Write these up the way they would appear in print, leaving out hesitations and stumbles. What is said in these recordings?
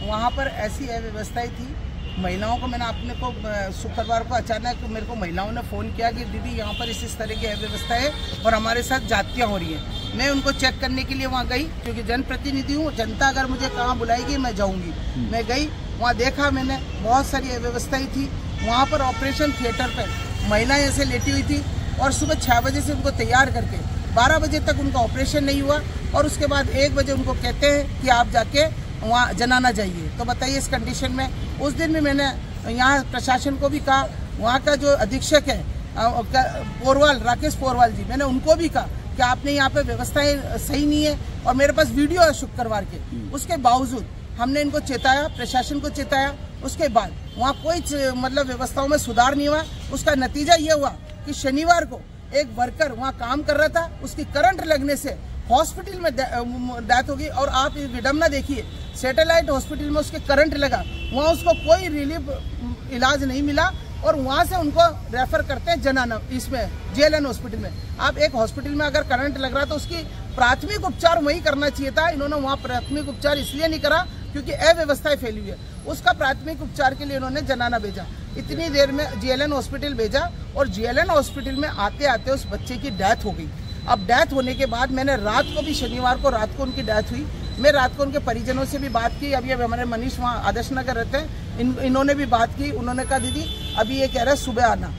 वहाँ पर ऐसी अव्यवस्थाएं थी। महिलाओं को मैंने अपने को शुक्रवार को अचानक मेरे को महिलाओं ने फ़ोन किया कि दीदी यहाँ पर इस तरह की अव्यवस्था है और हमारे साथ जातियाँ हो रही हैं। मैं उनको चेक करने के लिए वहाँ गई, क्योंकि जनप्रतिनिधि हूँ, जनता अगर मुझे कहाँ बुलाएगी मैं जाऊँगी। मैं गई, वहाँ देखा मैंने बहुत सारी अव्यवस्थाएँ थी। वहाँ पर ऑपरेशन थिएटर पर महिलाएँ ऐसे लेटी हुई थी और सुबह 6 बजे से उनको तैयार करके 12 बजे तक उनका ऑपरेशन नहीं हुआ और उसके बाद 1 बजे उनको कहते हैं कि आप जाके वहाँ जनाना जाइए। तो बताइए इस कंडीशन में। उस दिन भी मैंने यहाँ प्रशासन को भी कहा, वहाँ का जो अधीक्षक है पोरवाल, राकेश पोरवाल जी, मैंने उनको भी कहा कि आपने यहाँ पे व्यवस्थाएं सही नहीं है और मेरे पास वीडियो है शुक्रवार के। उसके बावजूद हमने इनको चेताया, प्रशासन को चेताया। उसके बाद वहाँ कोई मतलब व्यवस्थाओं में सुधार नहीं हुआ। उसका नतीजा ये हुआ कि शनिवार को एक वर्कर वहाँ काम कर रहा था, उसकी करंट लगने से हॉस्पिटल में डेथ हो गई। और आप विडम्बना देखिए, सैटेलाइट हॉस्पिटल में उसके करंट लगा, वहाँ उसको कोई रिलीफ इलाज नहीं मिला और वहाँ से उनको रेफर करते हैं जनाना इसमें JLN हॉस्पिटल में। आप एक हॉस्पिटल में अगर करंट लग रहा तो उसकी प्राथमिक उपचार वहीं करना चाहिए था। इन्होंने वहाँ प्राथमिक उपचार इसलिए नहीं करा क्योंकि अव्यवस्थाएं फैली हुई है। उसका प्राथमिक उपचार के लिए इन्होंने जनाना भेजा, इतनी देर में JLN हॉस्पिटल भेजा और JLN हॉस्पिटल में आते आते उस बच्चे की डेथ हो गई। अब डेथ होने के बाद मैंने रात को भी, शनिवार को रात को उनकी डेथ हुई। मैं रात को उनके परिजनों से भी बात की। अभी हमारे मनीष वहाँ आदर्श नगर रहते हैं, इन्होंने भी बात की। उन्होंने कहा दीदी अभी ये कह रहे हैं सुबह आना।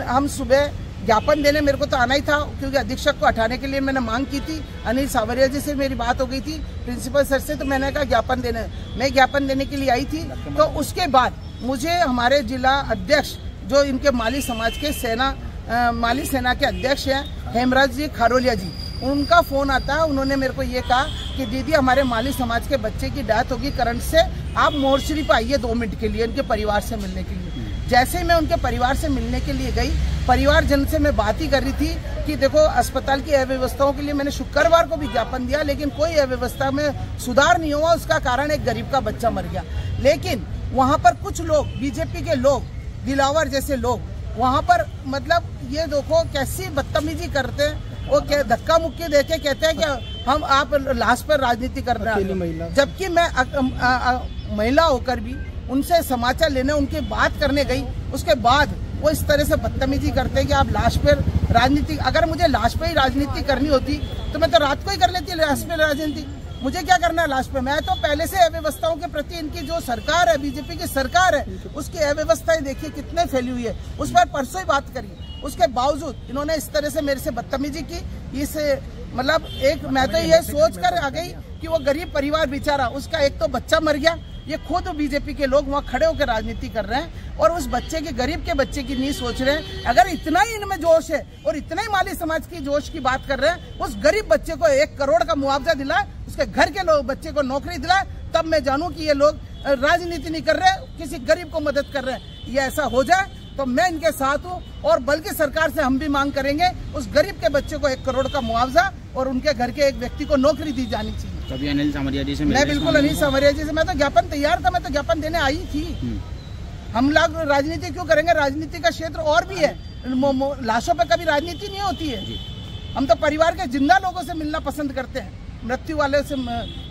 हम सुबह ज्ञापन देने, मेरे को तो आना ही था क्योंकि अधीक्षक को हटाने के लिए मैंने मांग की थी। अनिल सावरिया जी से मेरी बात हो गई थी, प्रिंसिपल सर से, तो मैंने कहा ज्ञापन देने, मैं ज्ञापन देने के लिए आई थी। तो उसके बाद मुझे हमारे जिला अध्यक्ष जो इनके माली समाज के माली सेना के अध्यक्ष हैं हेमराज जी खारोलिया जी, उनका फोन आता है। उन्होंने मेरे को ये कहा कि दीदी हमारे माली समाज के बच्चे की डेथ होगी करंट से, आप मोर्चरी पर आइए 2 मिनट के लिए उनके परिवार से मिलने के लिए। जैसे ही मैं उनके परिवार से मिलने के लिए गई, परिवारजन से मैं बात ही कर रही थी कि देखो अस्पताल की अव्यवस्थाओं के लिए मैंने शुक्रवार को भी ज्ञापन दिया, लेकिन कोई अव्यवस्था में सुधार नहीं हुआ। उसका कारण एक गरीब का बच्चा मर गया। लेकिन वहाँ पर कुछ लोग, बीजेपी के लोग, दिलावर जैसे लोग, वहाँ पर मतलब ये देखो कैसी बदतमीजी करते हैं। वो क्या धक्का मुक्की देके कहते हैं कि आप लाश पर राजनीति कर रहे हैं, जबकि मैं महिला होकर भी उनसे समाचार लेने, उनकी बात करने गई। उसके बाद वो इस तरह से बदतमीजी करते हैं कि आप लाश पर राजनीति। अगर मुझे लाश पर ही राजनीति करनी होती तो मैं तो रात को ही कर लेती लाश पर राजनीति। मुझे क्या करना है लाश पे? मैं तो पहले से अव्यवस्थाओं के प्रति, इनकी जो सरकार है, बीजेपी की सरकार है, उसकी अव्यवस्थाएं देखिए कितने फैली हुई है। उस पर परसों ही बात करी, उसके बावजूद इन्होंने इस तरह से मेरे से बदतमीजी की। इस मतलब मैं तो ये सोच कर आ गई कि वो गरीब परिवार बेचारा, उसका एक तो बच्चा मर गया। ये खुद बीजेपी के लोग वहाँ खड़े होकर राजनीति कर रहे हैं और उस बच्चे के, गरीब के बच्चे की नहीं सोच रहे हैं। अगर इतना ही इनमें जोश है और इतना ही माली समाज की जोश की बात कर रहे हैं, उस गरीब बच्चे को 1 करोड़ का मुआवजा दिलाए, उसके घर के लोग बच्चे को नौकरी दिलाए, तब मैं जानूं कि ये लोग राजनीति नहीं कर रहे, किसी गरीब को मदद कर रहे हैं। ये ऐसा हो जाए तो मैं इनके साथ हूँ और बल्कि सरकार से हम भी मांग करेंगे उस गरीब के बच्चे को 1 करोड़ का मुआवजा और उनके घर के एक व्यक्ति को नौकरी दी जानी चाहिए। कभी अनिल सावरिया जी से मैं बिल्कुल अनिल सावरिया जी से, मैं तो ज्ञापन तैयार था, मैं तो ज्ञापन देने आई थी। हम लोग राजनीति क्यों करेंगे? राजनीति का क्षेत्र और भी है, लाशों पे कभी राजनीति नहीं होती है। हम तो परिवार के जिंदा लोगों से मिलना पसंद करते हैं, मृत्यु वाले से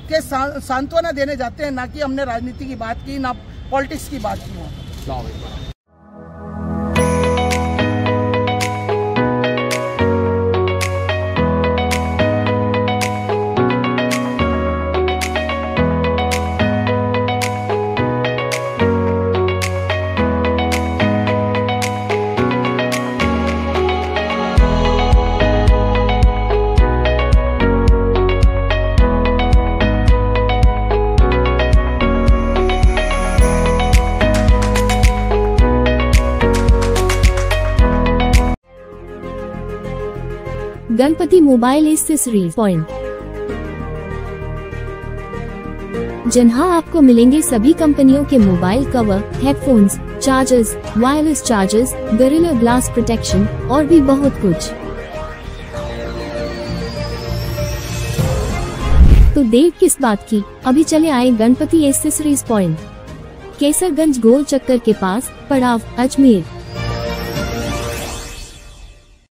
के सांत्वना देने जाते हैं, ना कि हमने राजनीति की बात की, ना पॉलिटिक्स की बात की। गणपति मोबाइल एक्सेसरीज पॉइंट, जहां आपको मिलेंगे सभी कंपनियों के mobile cover, headphones, chargers, wireless chargers, gorilla glass protection और भी बहुत कुछ। तो देर किस बात की, अभी चले आए गणपति एक्सेसरीज पॉइंट, केसरगंज गोल चक्कर के पास, पड़ाव, अजमेर।